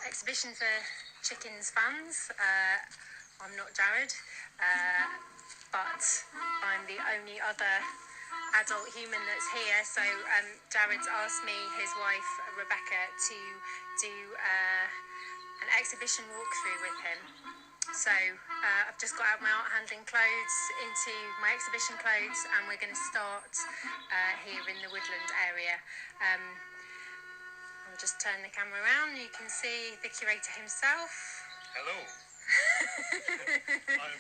exhibition for chickens fans. I'm not Jared, but I'm the only other adult human that's here. So Jared's asked me, his wife Rebecca, to do an exhibition walkthrough with him. So I've just got out my art handling clothes into my exhibition clothes, and we're going to start here in the woodland area. I'll just turn the camera around. You can see the curator himself. Hello.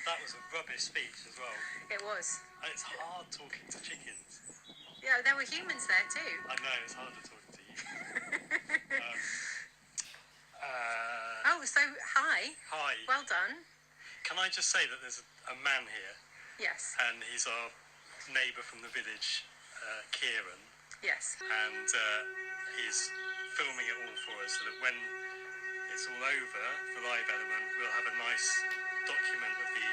That was a rubbish speech as well. It was. And it's hard talking to chickens. Yeah, there were humans there too. I know, it's harder talking to you. So hi. Hi. Well done. Can I just say that there's a man here? Yes. And he's our neighbour from the village, Kieran. Yes. And he's filming it all for us so that when it's all over, the live element, we'll have a nice document of the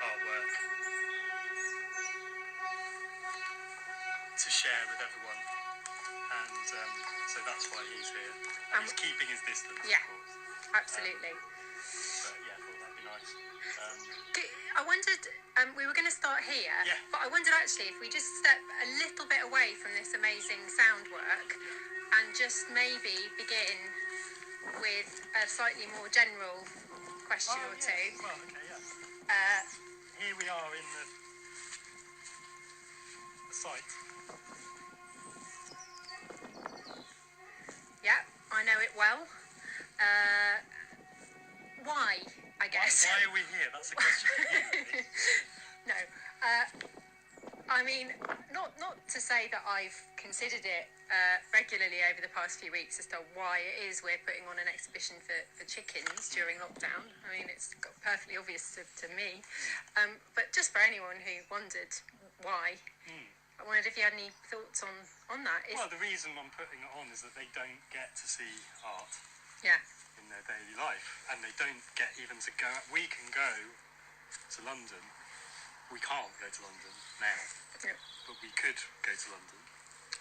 artwork to share with everyone. And so that's why he's here. And he's keeping his distance, yeah, of course. Absolutely. But yeah, I thought that'd be nice. I wondered, we were going to start here, yeah. But I wondered actually if we just step a little bit away from this amazing sound work and just maybe begin with a slightly more general question or two. Well, okay, yeah. Here we are in the site. Yeah, I know it well. Why, I guess? Why are we here? That's a question for you, really. No, I mean, not to say that I've considered it regularly over the past few weeks as to why it is we're putting on an exhibition for chickens during lockdown. I mean, it's perfectly obvious to me. But just for anyone who wondered why, I wondered if you had any thoughts on that. Well, the reason I'm putting it on is that they don't get to see art. Yeah. In their daily life, and they don't get even to go. We can go to London. We can't go to London now, but we could go to London.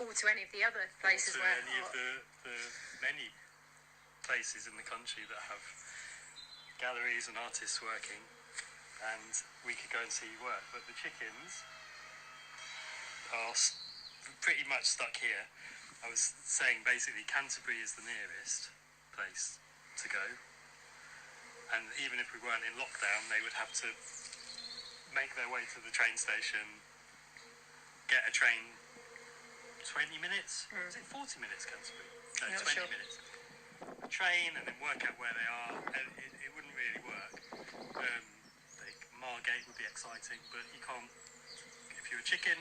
Or to any of the other places or to any of the many places in the country that have galleries and artists working, and we could go and see work. But the chickens are pretty much stuck here. I was saying basically Canterbury is the nearest place to go, and even if we weren't in lockdown, they would have to make their way to the train station, get a train 20 minutes, is it 40 minutes Canterbury? No, 20 sure. minutes. A train, and then work out where they are, and it wouldn't really work. Margate would be exciting, but you can't, if you're a chicken,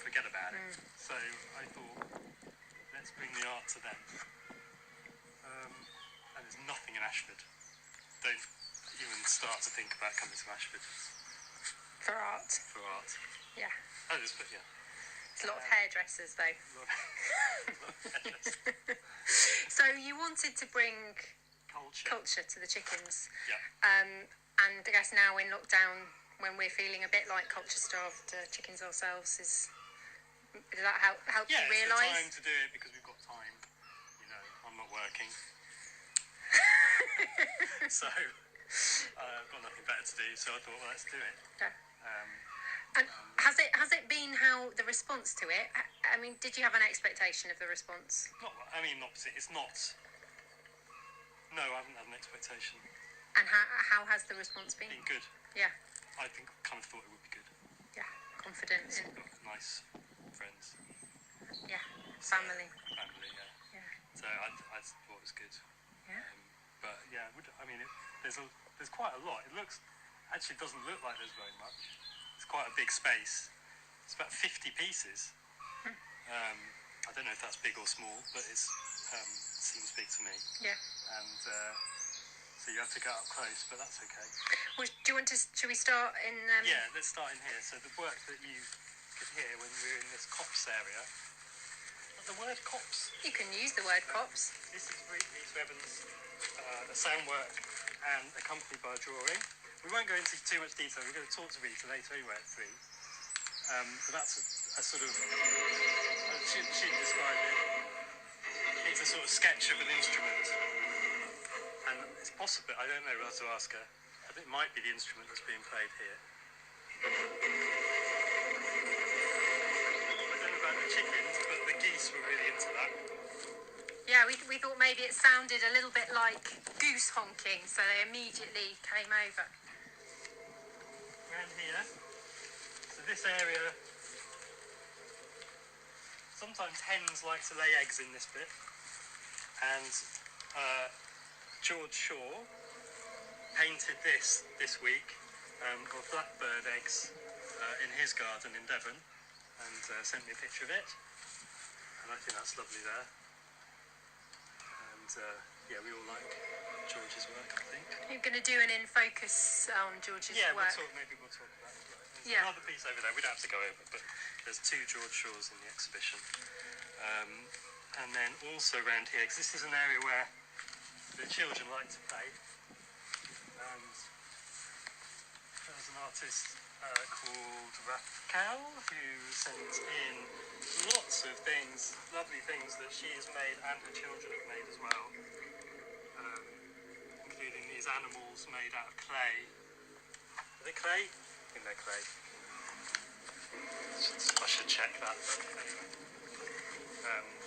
forget about it. So I thought, let's bring the art to them. And there's nothing in Ashford. Don't even start to think about coming to Ashford. For art. For art. Yeah. Oh, there's, but yeah. There's a lot of hairdressers though. A lot of hairdressers. So you wanted to bring culture to the chickens. Yeah. And I guess now in lockdown, when we're feeling a bit like culture-starved chickens ourselves, does that help you realise? Yeah, it's the time to do it because we've got time. You know, I'm not working. So I've got nothing better to do, so I thought, well, let's do it. Yeah. And has it been how the response to it? I mean, did you have an expectation of the response? It's not. No, I haven't had an expectation. And how has the response been? Been good. Yeah. I kind of thought it would be good. Yeah, confident. We've got nice friends. Yeah, family. Family, yeah. Yeah. So I thought it was good. Yeah. But yeah, there's quite a lot. It actually doesn't look like there's very much. It's quite a big space. It's about 50 pieces. I don't know if that's big or small, but it seems big to me. Yeah. And so you have to go up close, but that's okay. Well, should we start in? Yeah, let's start in here. So the work that you could hear when we were in this copse area. The word copse. You can use the word copse. This is Rita Evans, the sound work, and accompanied by a drawing. We won't go into too much detail. We're going to talk to Rita later anyway at 3. But that's a sort of, she described it. It's a sort sort of sketch of an instrument. And it's possible, I don't know, we'll have to ask her. I think it might be the instrument that's being played here. I don't know about the chickens, but the geese were really into that. Yeah, we thought maybe it sounded a little bit like goose honking, so they immediately came over. Around here, so this area, sometimes hens like to lay eggs in this bit, and George Shaw painted this week of blackbird eggs in his garden in Devon, and sent me a picture of it, and I think that's lovely there. And yeah, we all like George's work, I think. You're going to do an in focus on George's work. Maybe we'll talk about it. There's Yeah. another piece over there, we don't have to go over, but there's 2 George Shaws in the exhibition. And then also around here, because this is an area where the children like to play, and there's an artist called Raquel who sent in lots of things, lovely things that she has made and her children have made as well, including these animals made out of clay. Are they clay? I think they're clay. I should check that. Anyway.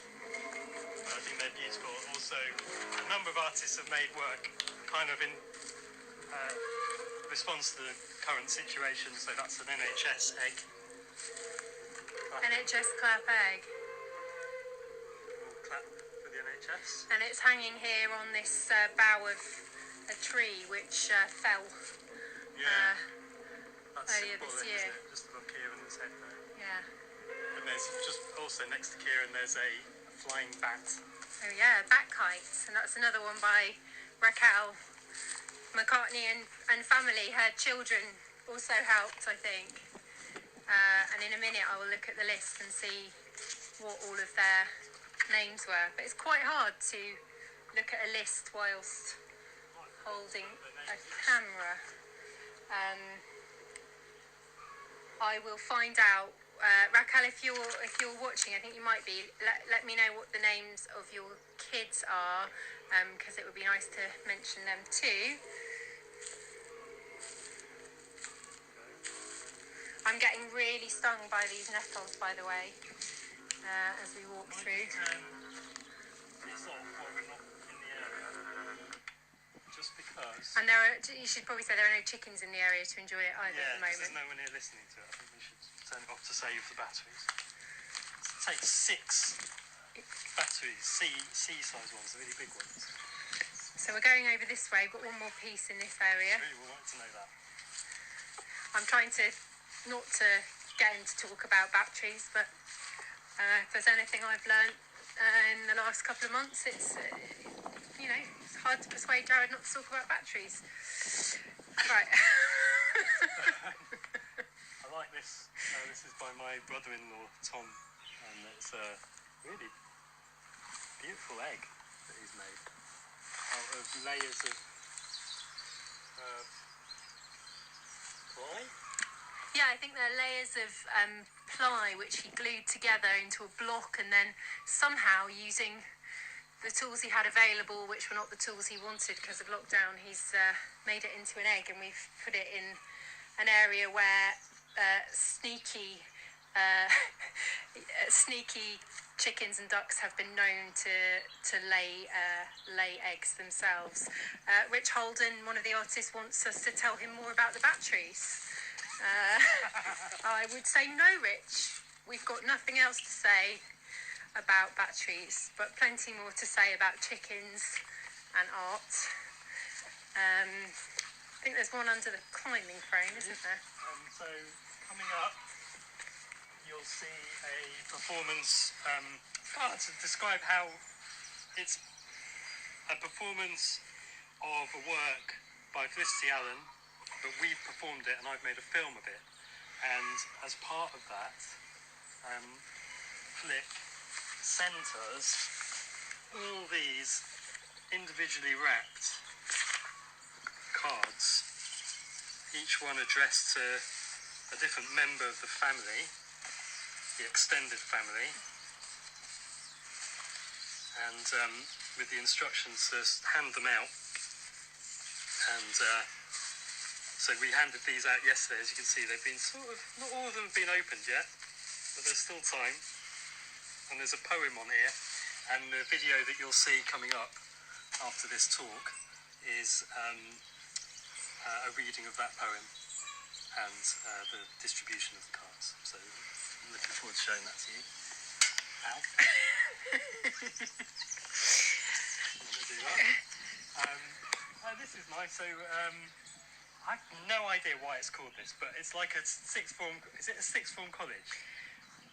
I think they're beautiful. Also, a number of artists have made work kind of in response to the current situation. So that's an NHS egg. NHS clap egg. Clap for the NHS. And it's hanging here on this bough of a tree which fell That's earlier this symbolic, year. isn't it? Just above Kieran, his head there. Yeah. And there's just also next to Kieran, there's a flying bat. Oh yeah, bat kites, and that's another one by Raquel Mccartney and family. Her children also helped, I think. And in a minute I will look at the list and see what all of their names were. But it's quite hard to look at a list whilst holding a camera. I will find out. Raquel, if you're watching, I think you might be. Let me know what the names of your kids are, because it would be nice to mention them too. I'm getting really stung by these nettles, by the way, as we walk through. It's off while we're not in the area. Just because. And you should probably say there are no chickens in the area to enjoy it either at the moment. There's no one here listening to it. I think we should turn it off to save the batteries. It takes 6 batteries, C-size ones, the really big ones. So we're going over this way. We've got one more piece in this area. Really would like to know that. I'm trying to not to get him to talk about batteries, but if there's anything I've learnt in the last couple of months, it's it's hard to persuade Jared not to talk about batteries. Right. I like this. This is by my brother-in-law Tom, and it's a really beautiful egg that he's made out of layers of ply. Yeah, I think they're layers of ply which he glued together into a block, and then somehow using the tools he had available, which were not the tools he wanted because of lockdown, he's made it into an egg, and we've put it in an area where sneaky chickens and ducks have been known to lay eggs themselves. Rich Holden, one of the artists, wants us to tell him more about the batteries. I would say no, Rich. We've got nothing else to say about batteries, but plenty more to say about chickens and art. I think there's one under the climbing frame, isn't there? So coming up, you'll see a performance. To describe how it's a performance of a work by Felicity Allen, but we've performed it and I've made a film of it. And as part of that, Flick sent us all these individually wrapped cards, each one addressed to a different member of the family, the extended family. and with the instructions to hand them out. And so we handed these out yesterday. As you can see, they've been not all of them have been opened yet, but there's still time. And there's a poem on here, and the video that you'll see coming up after this talk is a reading of that poem and the distribution of the cards. So I'm looking forward to showing that to you. Ow. Do that. This is nice. So I have no idea why it's called this, but it's like a sixth form. Is it a sixth form college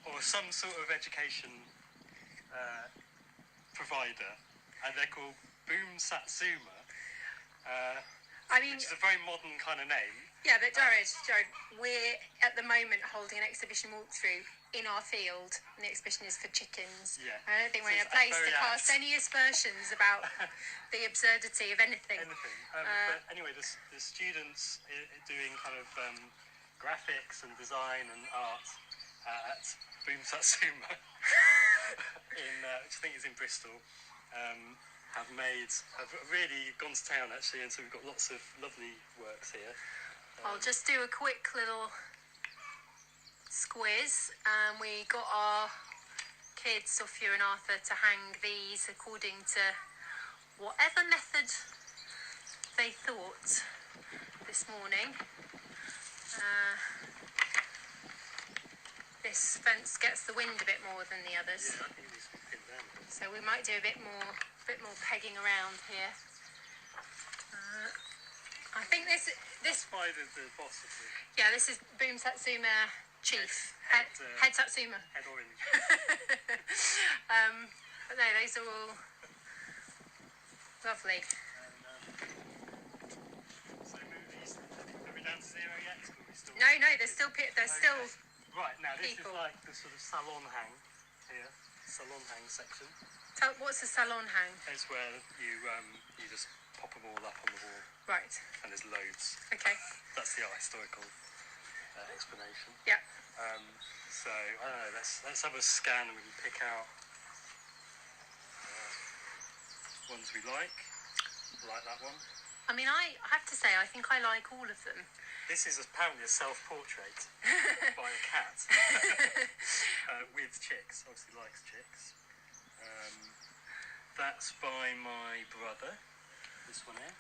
or some sort of education provider? And they're called Boom Satsuma. Which is a very modern kind of name. Yeah, but Jared, we're at the moment holding an exhibition walkthrough in our field, and the exhibition is for chickens. Yeah. I don't think we're in a place to cast any aspersions about the absurdity of anything. But anyway, the students doing kind of graphics and design and art at Boom Satsuma, which I think is in Bristol. Have really gone to town actually, and so we've got lots of lovely works here. I'll just do a quick little squiz. We got our kids, Sophia and Arthur, to hang these according to whatever method they thought this morning. This fence gets the wind a bit more than the others. Yeah, I think these will pin down. So we might do a bit more pegging around here. I think this by the boss of the... Yeah, this is Boom Satsuma Chief. Head Satsuma. Head Orange. But no, those are all lovely. So movies, are we down to 0 yet? No, there's still Right, now this people. Is like the sort of salon hang here. Salon hang section. What's a salon hang? It's where you just pop them all up on the wall. Right. And there's loads. Okay. That's the historical explanation. Yeah. So I don't know. Let's have a scan and we can pick out ones we like. Like that one. I mean, I have to say, I think I like all of them. This is apparently a self-portrait by a cat with chicks. Obviously likes chicks. That's by my brother. This one here.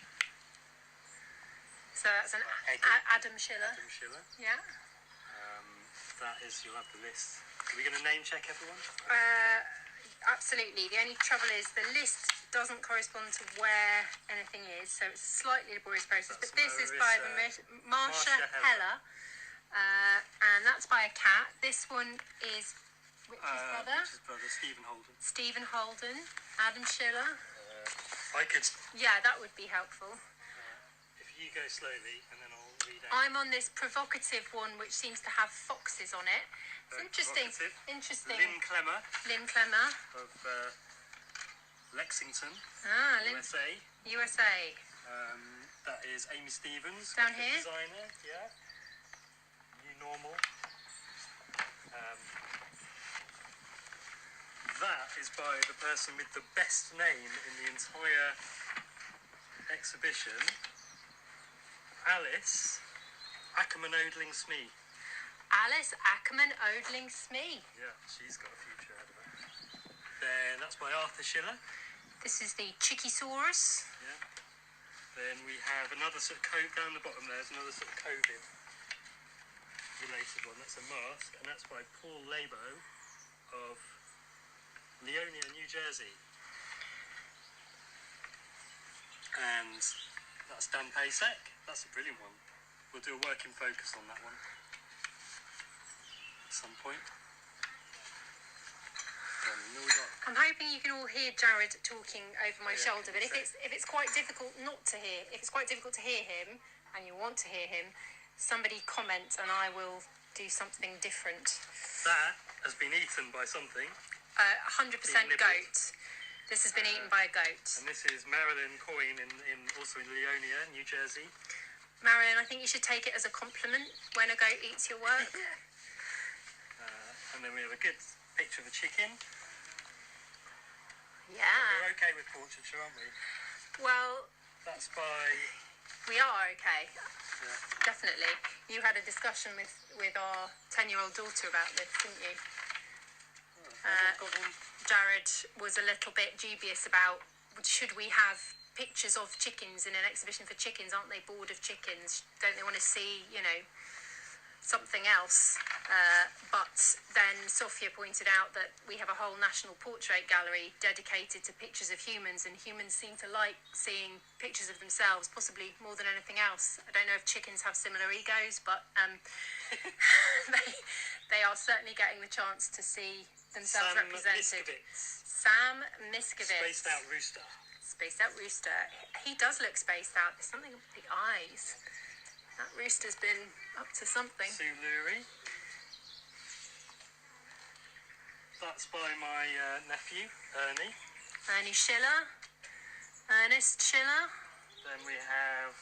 So that's an Adam Schiller. Adam Schiller. Yeah. That is, you'll have the list. Are we going to name check everyone? Absolutely. The only trouble is the list doesn't correspond to where anything is, so it's a slightly laborious process. But this is by Marsha Heller, and that's by a cat. This one is Rich's brother. Rich's brother, Stephen Holden. Stephen Holden, Adam Schiller. I could... Yeah, that would be helpful. If you go slowly, and then I'll read out. I'm on this provocative one, which seems to have foxes on it. It's interesting. Interesting. Lynn Clemmer of Lexington, USA. That is Amy Stevens, down here. Designer, yeah. New Normal. That is by the person with the best name in the entire exhibition, Alice Ackerman Odling Smee. Alice Ackerman Odling Smee. Yeah, she's got a future ahead of her. Then that's by Arthur Schiller. This is the Chickisaurus. Yeah. Then we have another sort of down the bottom there's another sort of COVID related one. That's a mask, and that's by Paul Labo of Leonia, New Jersey. And that's Dan Pasek. That's a brilliant one. We'll do a work in focus on that one at some point. I'm hoping you can all hear Jared talking over my shoulder, but if it's quite difficult to hear him, and you want to hear him, somebody comment and I will do something different. That has been eaten by something. 100% goat. This has been eaten by a goat. And this is Marilyn Coyne also in Leonia, New Jersey. Marilyn, I think you should take it as a compliment when a goat eats your work. And then we have a good picture of a chicken. Yeah. okay with portraiture, aren't we? Well, That's by... we are okay. Yeah. Definitely. You had a discussion with our 10-year-old daughter about this, didn't you? Jared was a little bit dubious about should we have pictures of chickens in an exhibition for chickens? Aren't they bored of chickens? Don't they want to see, something else? But then Sophia pointed out that we have a whole national portrait gallery dedicated to pictures of humans, and humans seem to like seeing pictures of themselves, possibly more than anything else. I don't know if chickens have similar egos, but they are certainly getting the chance to see themselves represented. Sam Miskovitz. Spaced out rooster. Spaced out rooster. He does look spaced out. There's something with the eyes. That rooster's been up to something. Sue Lurie. That's by my nephew, Ernie. Ernie Schiller. Ernest Schiller. Then we have...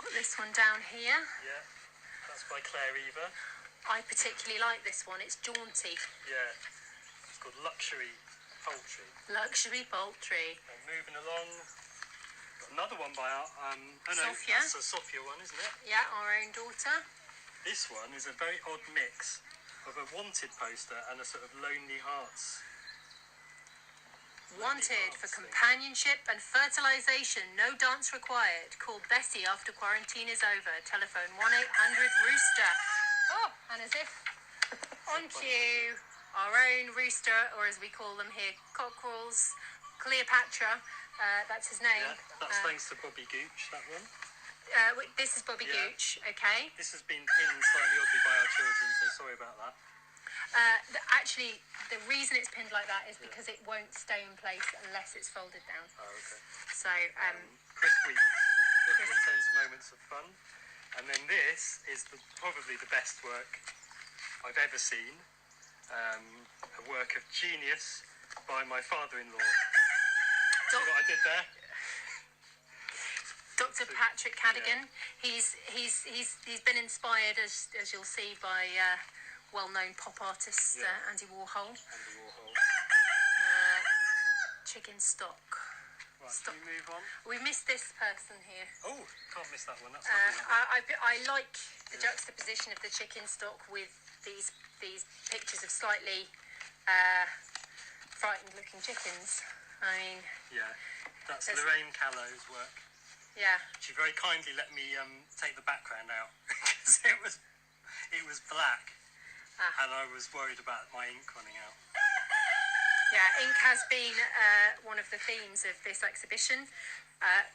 got this one down here. yeah, that's by Claire Eva. I particularly like this one. It's jaunty. Yeah, it's called Luxury Poultry. Luxury poultry. And moving along, got another one by our... Sophia. That's a Sophia one, isn't it? Yeah, our own daughter. This one is a very odd mix of a wanted poster and a sort of Lonely Hearts. Wanted for companionship and fertilisation. No dance required. Call Bessie after quarantine is over. Telephone 1-800-ROOSTER. Oh, and as if on cue, our own rooster, or as we call them here, cockerels, Cleopatra. That's his name. Yeah, that's thanks to Bobby Gooch, that one. This is Bobby Gooch, okay. This has been pinned slightly oddly by our children, so sorry about that. Actually, the reason it's pinned like that is because it won't stay in place unless it's folded down. Oh, okay. So, Chris Week, Little Intense Moments of Fun. And then this is probably the best work I've ever seen. A work of genius by my father-in-law. See what I did there? Dr. Patrick Cadogan. Yeah. He's been inspired, as you'll see, by well-known pop artist Andy Warhol. Chicken stock. Right, can we move on? We missed this person here. Oh, can't miss that one. That's lovely. I like the juxtaposition of the chicken stock with these pictures of slightly frightened-looking chickens. I mean... Yeah, that's Lorraine Callow's work. Yeah. She very kindly let me take the background out because it was black, and I was worried about my ink running out. Yeah, ink has been one of the themes of this exhibition.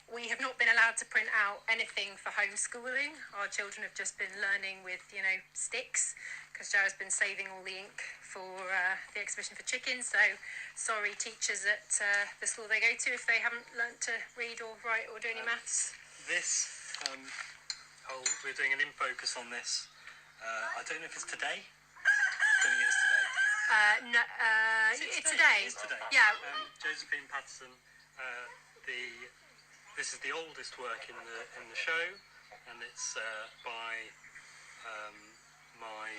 We have not been allowed to print out anything for homeschooling. Our children have just been learning with, sticks, because Joe's been saving all the ink for the exhibition for chickens. So, sorry, teachers at the school they go to if they haven't learnt to read or write or do any maths. This, we're doing an in focus on this. I don't know if it's today. I don't think it is today. No, it's today. It is today. Yeah. Josephine Patterson. This is the oldest work in the show, and it's by my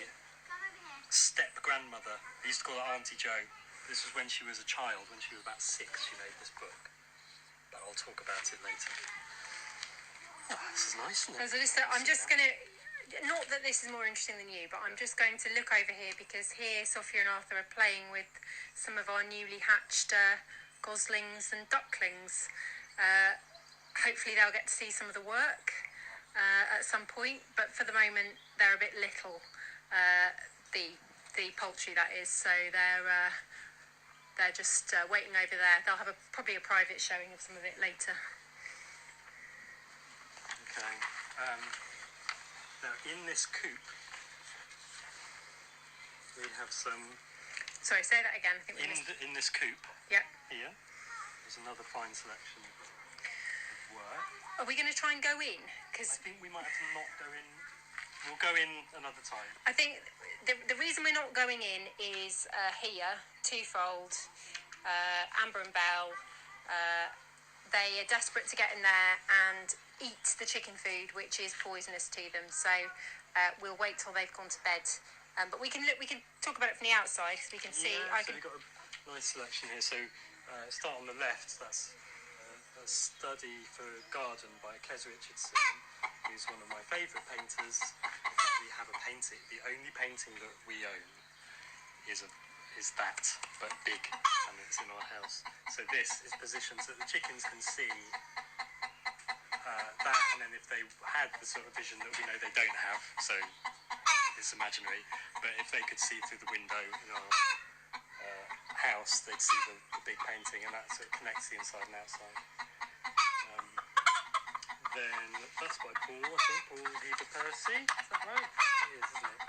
step grandmother. I used to call her Auntie Jo. This was when she was a child. When she was about 6, she made this book. But I'll talk about it later. Oh, this is nice, isn't it? I'm just going to... Not that this is more interesting than you, but I'm just going to look over here because here Sophia and Arthur are playing with some of our newly hatched goslings and ducklings. Hopefully they'll get to see some of the work at some point, but for the moment they're a bit little, the poultry that is, so they're just waiting over there. They'll have probably a private showing of some of it later. Okay. Now, in this coop, we have some... Sorry, say that again. I think in this coop, yeah. Here, there's another fine selection of work. Are we going to try and go in? Cause I think we might have to not go in. We'll go in another time. I think the reason we're not going in is here, twofold. Amber and Belle, they are desperate to get in there and eat the chicken food, which is poisonous to them. So we'll wait till they've gone to bed But we can talk about it from the outside because we can see. Yeah, so we've got a nice selection here. So start on the left. That's a study for garden by Kes Richardson, who's one of my favourite painters. In fact, we have a painting. The only painting that we own is that, but big, and it's in our house. So this is positioned so the chickens can see that, and then if they had the sort of vision that we know they don't have, so it's imaginary, but if they could see through the window in our house, they'd see the big painting, and that sort of connects the inside and outside. Then that's by Paul, I think, Paul Heber Percy, is that right? It is, isn't it?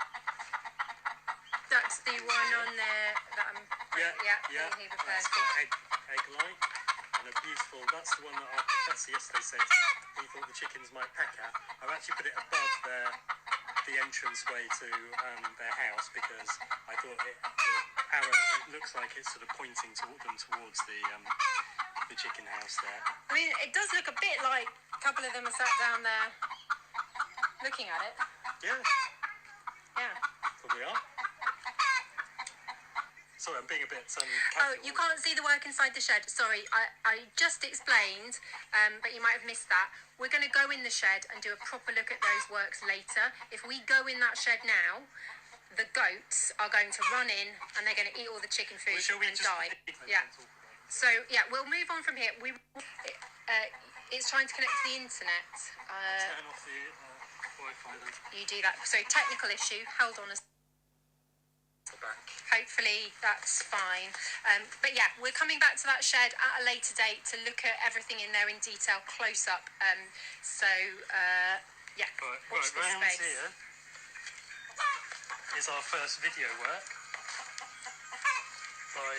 That's the one on there that I'm... Yeah, Paul Heber that's Percy. got egg light, and a beautiful, that's the one that our professor yesterday said he thought the chickens might peck at. I've actually put it above the entranceway to their house because I thought the arrow, it looks like it's sort of pointing towards the chicken house there. I mean, it does look a bit like a couple of them are sat down there looking at it. Yeah. Yeah. Probably are. Sorry, I'm being a bit Oh, casual. you can't see the work inside the shed. Sorry, I just explained, but you might have missed that. We're going to go in the shed and do a proper look at those works later. If we go in that shed now, the goats are going to run in and they're going to eat all the chicken food and die. Yeah. So, yeah, we'll move on from here. It's trying to connect to the internet. Turn off the Wi-Fi then. You do that. So, technical issue. Hold on a second. Back. Hopefully that's fine. But yeah, we're coming back to that shed at a later date to look at everything in there in detail, close up. Yeah, watch this Round space. here is our first video work by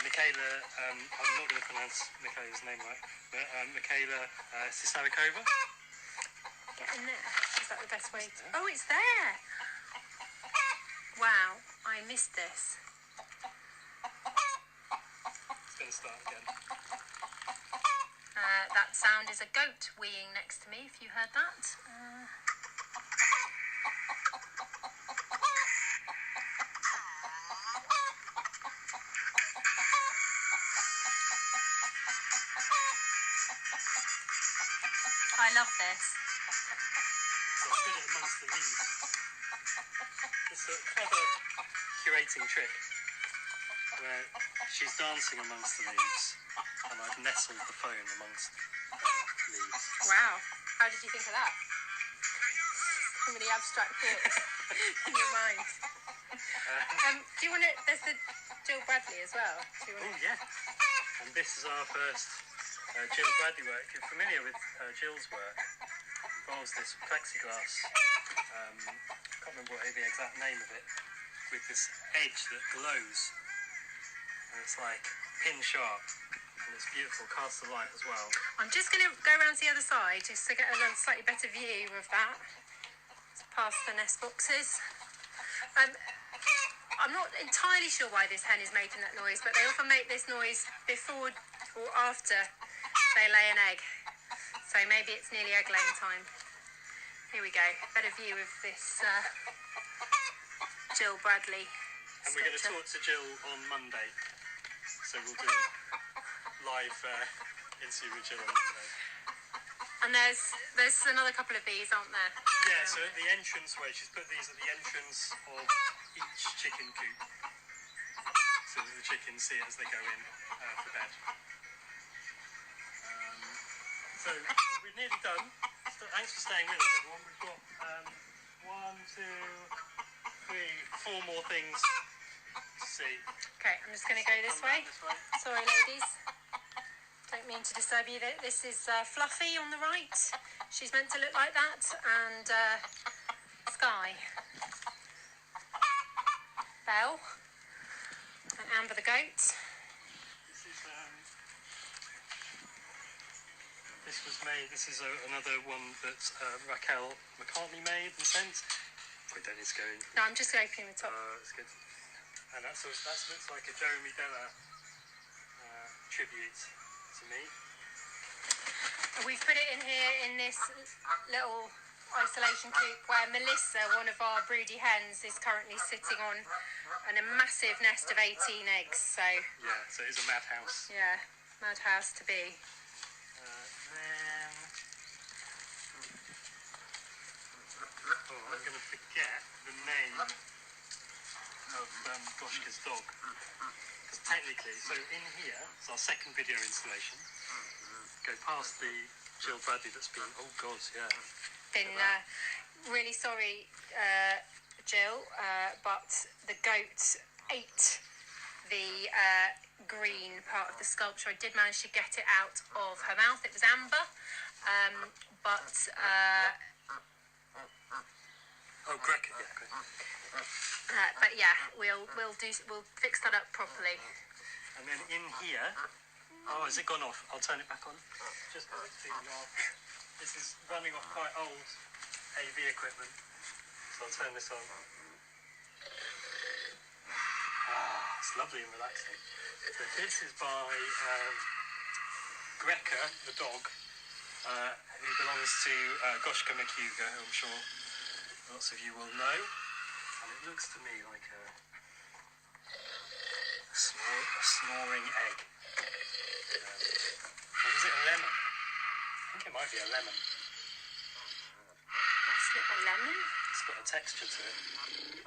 Michaela, I'm not going to pronounce Michaela's name right, but Michaela Sisarikova. Get in there. Is that the best way to... Oh, it's there! Wow, I missed this. It's going to start again. That sound is a goat weeing next to me, if you heard that. I love this. So I've put it amongst the leaves. It's a clever curating trick where she's dancing amongst the leaves and I've nestled the phone amongst leaves. Wow, how did you think of that? So many abstract thoughts in your mind. Do you want to... There's the Jill Bradley as well. Do you want Oh yeah, and this is our first Jill Bradley work. If you're familiar with Jill's work, it involves this plexiglass, I can't remember the exact name of it, with this edge that glows, and it's like pin sharp, and it's beautiful, casts the light as well. I'm just going to go around to the other side just to get a slightly better view of that. It's past the nest boxes. I'm not entirely sure why this hen is making that noise, but they often make this noise before or after they lay an egg. So maybe it's nearly egg laying time. Here we go. Better view of this Jill Bradley. And we're going to talk to Jill on Monday, so we'll do a live interview with Jill on Monday. And there's another couple of these, aren't there? Yeah, so at the entranceway, she's put these at the entrance of each chicken coop, so that the chickens see it as they go in for bed. So we're nearly done. So thanks for staying with us, everyone. We've got 4 more things to see. Okay, I'm just going to go this way. Sorry, ladies. Don't mean to disturb you. This is Fluffy on the right. She's meant to look like that. And Sky. Belle. And Amber the goat. This was made. This is another one that Raquel Mccartney made and sent. We don't need to go in. No, I'm just opening the top. That's good. And that looks like a Jeremy Della tribute to me. We've put it in here in this little isolation coop where Melissa, one of our broody hens, is currently sitting on a massive nest of 18 eggs. So yeah, so it's a madhouse. yeah, madhouse to be. Then I'm going to forget the name of Goshka's dog. Because technically, so in here, it's our second video installation. Go past the Jill Bradley that's been, oh God, yeah. Been really sorry, Jill, but the goat ate the green part of the sculpture. I did manage to get it out of her mouth. It was amber, but oh, Greco, yeah, great. but yeah, we'll fix that up properly. And then in here, oh, has it gone off? I'll turn it back on. Just because it's feeling off. This is running off quite old AV equipment, so I'll turn this on. Ah, it's lovely and relaxing. So this is by Greco, the dog, who belongs to Goshka McCuga, who I'm sure lots of you will know. And it looks to me like a snoring egg. Or is it a lemon? I think it might be a lemon. That's not a lemon. It's got a texture to it.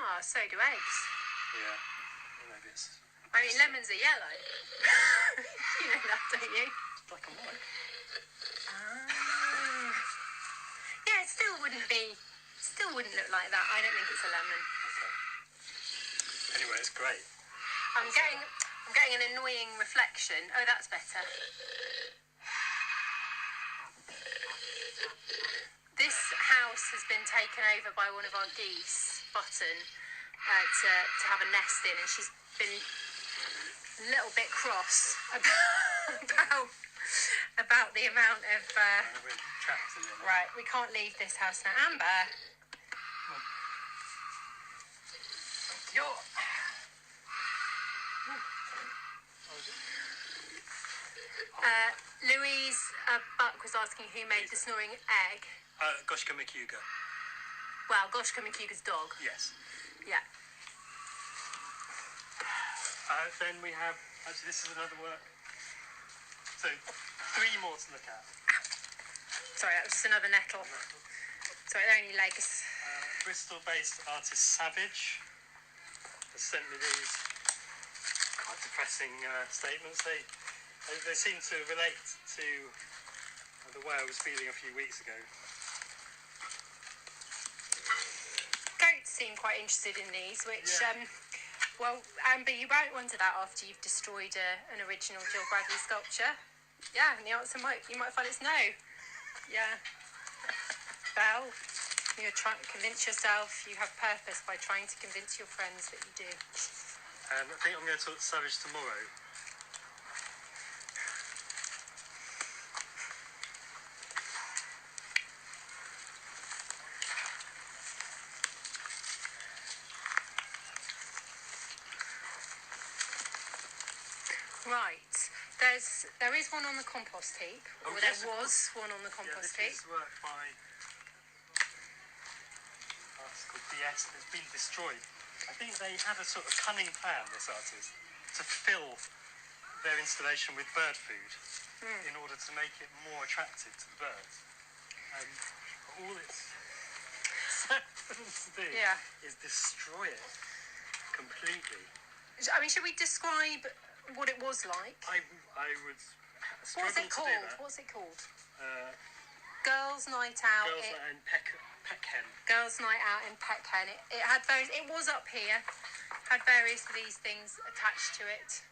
Oh, so do eggs. Yeah. Or maybe it's I mean, lemons are yellow. You know that, don't you? black and white. Yeah, it still wouldn't look like that. I don't think it's a lemon. Okay. Anyway, it's great. I'm getting an annoying reflection. Oh, that's better. This house has been taken over by one of our geese, Button, to have a nest in, and she's been a little bit cross about the amount of. We're trapped in it. Right, we can't leave this house now. Amber. Louise Buck was asking who made the snoring egg. Goshka McCuga. Well, Goshka McCuga's dog. Yes. Yeah. Then we have, actually this is another work. So, 3 more to look at. Sorry, that was just another nettle. Sorry, they're only legs. Bristol-based artist Savage has sent me these quite depressing statements. They seem to relate to the way I was feeling a few weeks ago. Goats seem quite interested in these, which, Yeah. well, Amber, you won't wonder that after you've destroyed an original Jill Bradley sculpture. Yeah, and the answer you might find it's no. Yeah. Belle, you're trying to convince yourself you have purpose by trying to convince your friends that you do. I think I'm going to talk to Savage tomorrow. Right. There is one on the compost heap. Oh, Or yes, there was one on the compost this heap. is work by artist called DS. It's been destroyed. I think they had a sort of cunning plan, this artist, to fill their installation with bird food in order to make it more attractive to the birds. And all it's to do is destroy it completely. I mean, should we describe what it was like? I would struggle What's it to called? do that. What's it called? Girls Girls' Night Out. Night in Peckham. Girls' Night Out in Peckham. It had various. It was up here. Had various of these things attached to it.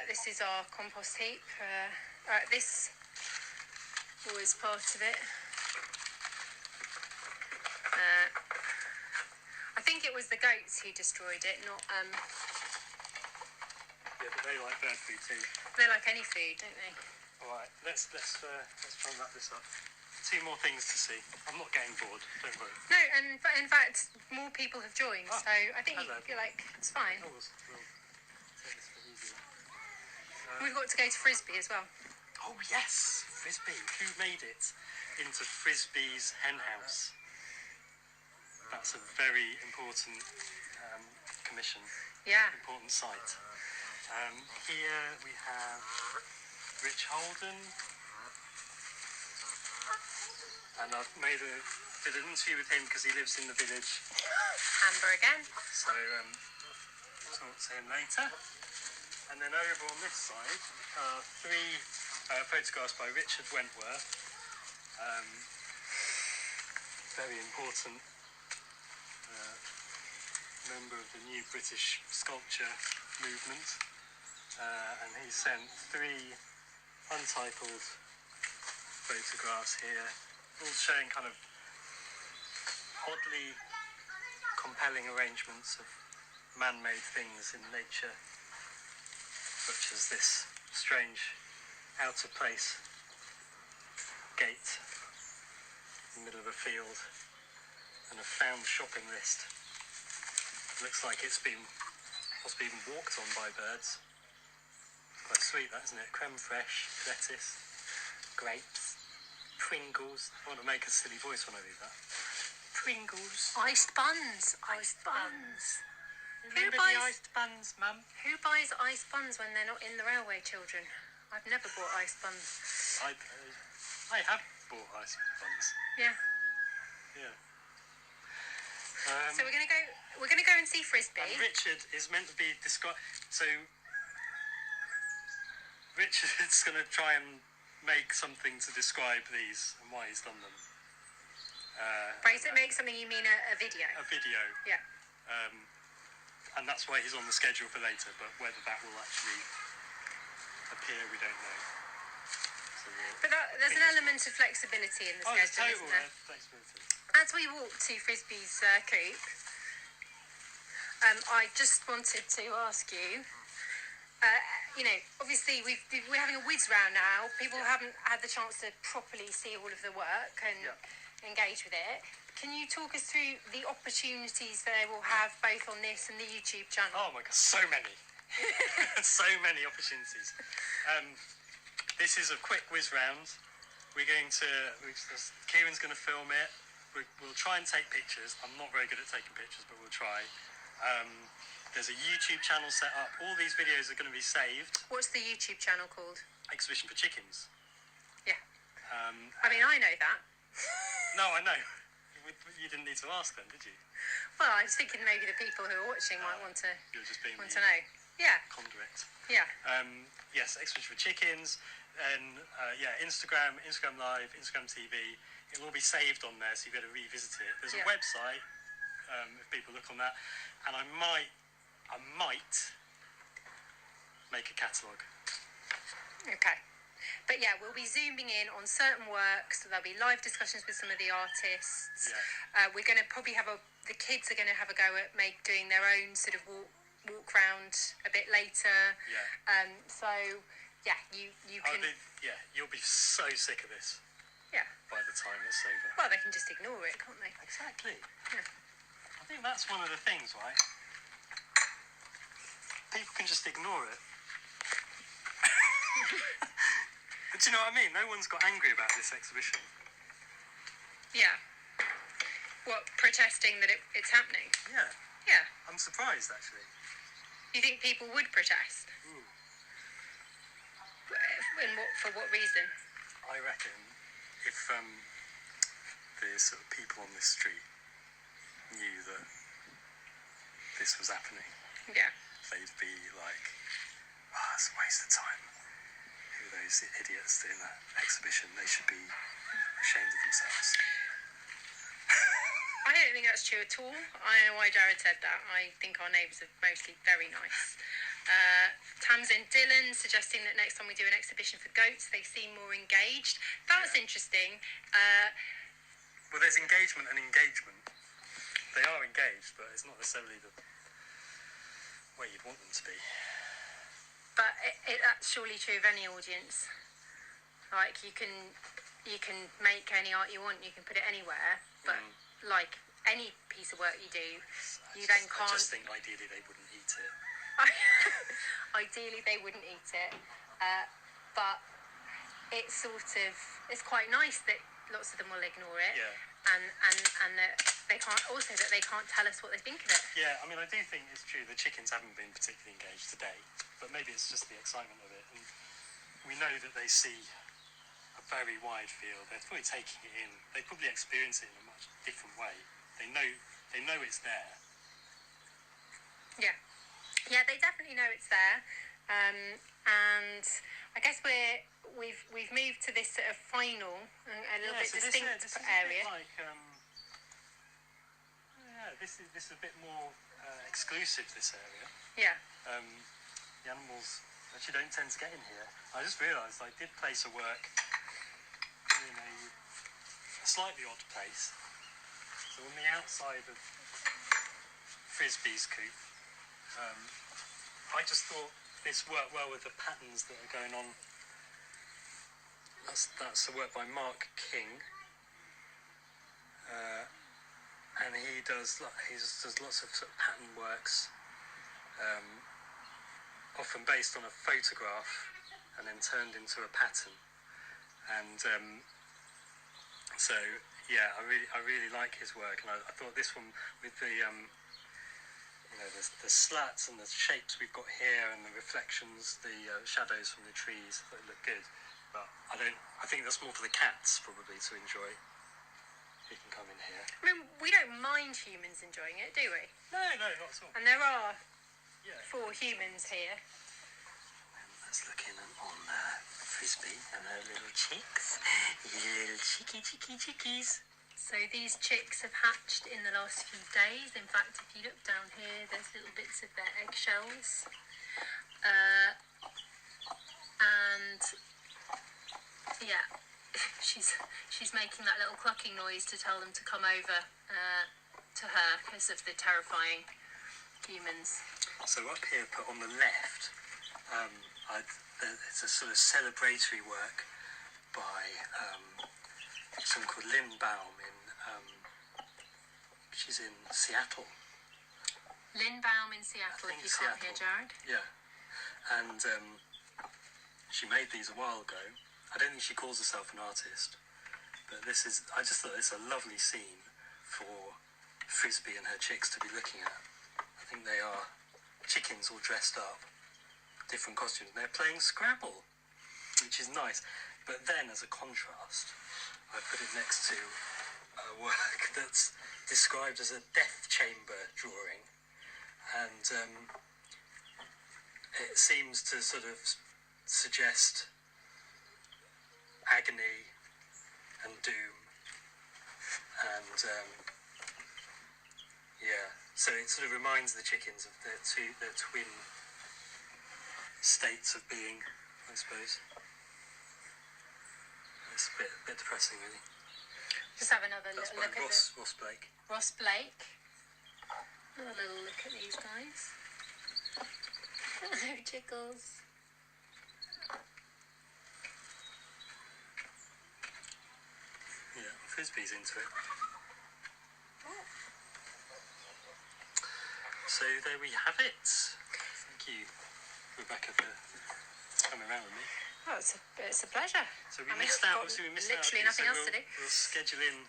This is our compost heap. This was part of it. I think it was the goats who destroyed it, not. Yeah, but they like bird food too. They like any food, don't they? All right, let's try and wrap this up. 2 more things to see. I'm not getting bored. Don't worry. No, and in fact, more people have joined, Oh, so I think hello. you feel like it's fine. Oh, we'll take this a bit easier. We've got to go to Frisbee as well. Oh yes, Frisbee. Who made it into Frisbee's henhouse? That's a very important commission. Yeah. Important site. Here we have Rich Holden, and I've did an interview with him because he lives in the village. Amber again. So talk to him later. And then over on this side are three photographs by Richard Wentworth, very important member of the new British sculpture movement, and he sent three untitled photographs here, all showing kind of oddly compelling arrangements of man-made things in nature, such as this strange out-of-place gate in the middle of a field and a found shopping list. Looks like it's been possibly even walked on by birds. Quite sweet, that, isn't it? Creme fraiche, lettuce, grapes, Pringles. I want to make a silly voice when I do that. Pringles. Iced buns. Iced buns. Remember the iced buns, Mum? Who buys iced buns when they're not in the railway, children? I've never bought iced buns. I have bought iced buns. Yeah. Yeah. So we're gonna go and see Frisbee. And Richard is meant to be described. So Richard's going to try and make something to describe these and why he's done them. Make something, you mean a video? A video. Yeah. And that's why he's on the schedule for later, but whether that will actually appear, we don't know. So but there's an element of flexibility in the schedule, isn't there? Flexibility. As we walk to Frisbee's coop, I just wanted to ask you, obviously we're having a whiz round now. People haven't had the chance to properly see all of the work and engage with it. Can you talk us through the opportunities they will have both on this and the YouTube channel? Oh my God, so many. So many opportunities. This is a quick whiz round. Kieran's going to film it. We'll try and take pictures. I'm not very good at taking pictures, but we'll try. There's a YouTube channel set up. All these videos are going to be saved. What's the YouTube channel called? Exhibition for Chickens. Yeah. I know that. No, I know. You didn't need to ask then, did you? Well, I was thinking maybe the people who are watching might want to You're just being to know. Yeah. Conduit. Yeah. Yes, Exhibition for Chickens. And Instagram Live, Instagram TV. It'll all be saved on there, so you better revisit it. There's a website, if people look on that, and I might make a catalogue. Okay. But yeah, we'll be zooming in on certain works. So there'll be live discussions with some of the artists. Yeah. We're going to probably the kids are going to have a go at doing their own sort of walk round a bit later. Yeah. You can. You'll be so sick of this. Yeah. By the time it's over. Well, they can just ignore it, can't they? Exactly. Yeah. I think that's one of the things, right? People can just ignore it. But do you know what I mean? No one's got angry about this exhibition. Yeah. What, protesting that it's happening? Yeah. Yeah. I'm surprised, actually. You think people would protest? Ooh. For what reason? I reckon if the sort of people on this street knew that this was happening, Yeah. they'd be like, it's a waste of time. Who are those idiots doing that exhibition? They should be ashamed of themselves. I don't think that's true at all. I know why Jared said that. I think our neighbours are mostly very nice. Tamsin Dillon suggesting that next time we do an exhibition for goats, they seem more engaged. That's interesting. Well, there's engagement and engagement. They are engaged, but it's not necessarily the way you'd want them to be. But that's surely true of any audience. Like you can make any art you want, you can put it anywhere, but like any piece of work you do, I just think ideally they wouldn't eat it. Ideally they wouldn't eat it, but it's it's quite nice that lots of them will ignore it. Yeah. And that they can't tell us what they think of it. Yeah, I mean, I do think it's true the chickens haven't been particularly engaged today, but maybe it's just the excitement of it. And we know that they see a very wide field. They're probably taking it in. They probably experience it in a much different way. They know it's there. Yeah, they definitely know it's there. And I guess we've moved to this sort of final, a little bit distinct this is area. A bit like, this is a bit more exclusive. This area. Yeah. The animals actually don't tend to get in here. I just realised I did place a work in a slightly odd place. So on the outside of Frisbee's coop, I just thought this worked well with the patterns that are going on. That's a work by Mark King, and he does lots of sort of pattern works, often based on a photograph and then turned into a pattern. And so yeah, I really like his work, and I thought this one with the the slats and the shapes we've got here and the reflections, the shadows from the trees, they look good. But I think that's more for the cats probably to enjoy. You can come in here. I mean, we don't mind humans enjoying it, do we? No, not at all. And there are 4 humans here. And let's look in on Frisbee and her little chicks. Little chickies. So these chicks have hatched in the last few days. In fact, if you look down here, there's little bits of their eggshells. And yeah, she's making that little clucking noise to tell them to come over to her because of the terrifying humans. So up here, put on the left, it's a sort of celebratory work by someone called Lynn Baum she's in Seattle. Lynn Baum in Seattle, if you can't hear Jared. Yeah, and she made these a while ago. I don't think she calls herself an artist, but I just thought it's a lovely scene for Frisbee and her chicks to be looking at. I think they are chickens all dressed up, different costumes. They're playing Scrabble, which is nice. But then, as a contrast, I put it next to a work that's described as a death chamber drawing, and it seems to sort of suggest agony and doom, and so it sort of reminds the chickens of their twin states of being, I suppose. It's a bit depressing, really. Just have another look at Ross Blake. Ross Blake. Have a little look at these guys. Hello, Jiggles. Yeah, Frisbee's into it. Oh. So there we have it. Thank you, Rebecca, for coming around with me. Oh, it's a pleasure. So we missed out. Literally nothing else to do. We'll schedule in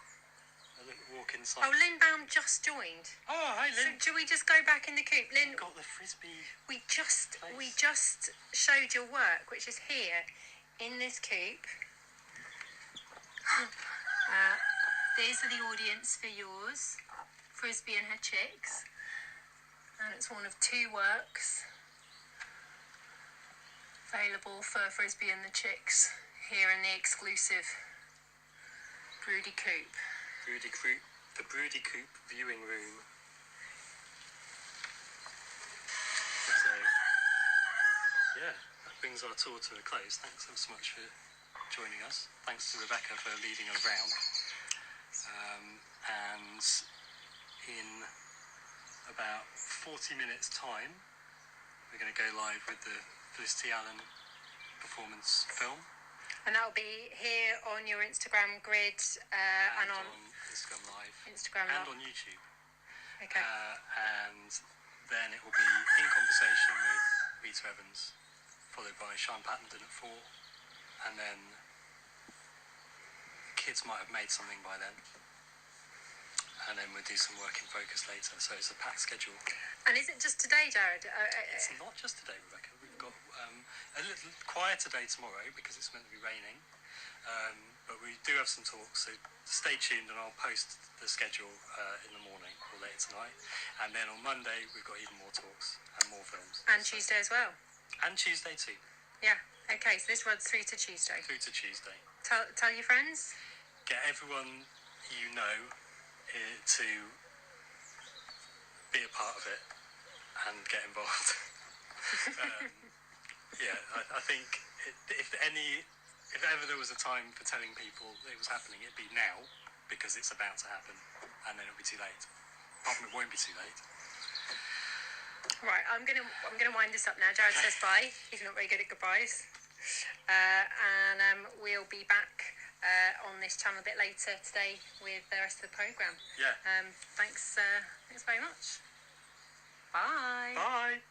a little walk inside. Oh, Lynn Baum just joined. Oh, hi, Lynn. So, do we just go back in the coop, Lynn? Got the Frisbee. We just showed your work, which is here in this coop. These are the audience for yours, Frisbee and her chicks, and it's one of 2 works available for Frisbee and the chicks here in the exclusive Broody Coop. The Broody Coop viewing room. So, yeah, that brings our tour to a close. Thanks ever so much for joining us. Thanks to Rebecca for leading us round. And in about 40 minutes' time, we're going to go live with the Felicity Allen performance film. And that'll be here on your Instagram grid and on Instagram Live. And on YouTube. Okay. And then it will be in conversation with Rita Evans, followed by Sean Pattenden at 4, and then kids might have made something by then. And then we'll do some work in focus later. So it's a packed schedule. And is it just today, Jared? It's not just today, Rebecca. We've got a little quieter day tomorrow because it's meant to be raining. But we do have some talks, so stay tuned and I'll post the schedule in the morning or later tonight. And then on Monday, we've got even more talks and more films. And Tuesday as well? And Tuesday too. Yeah. Okay, so this runs through to Tuesday. Through to Tuesday. Tell your friends. Get everyone you know to be a part of it and get involved. I think if ever there was a time for telling people it was happening, it'd be now, because it's about to happen, and then it'll be too late. Apart from it won't be too late. Right, I'm gonna wind this up now. Jared says bye. He's not very good at goodbyes. And we'll be back on this channel a bit later today with the rest of the programme. Yeah. Thanks very much. Bye. Bye.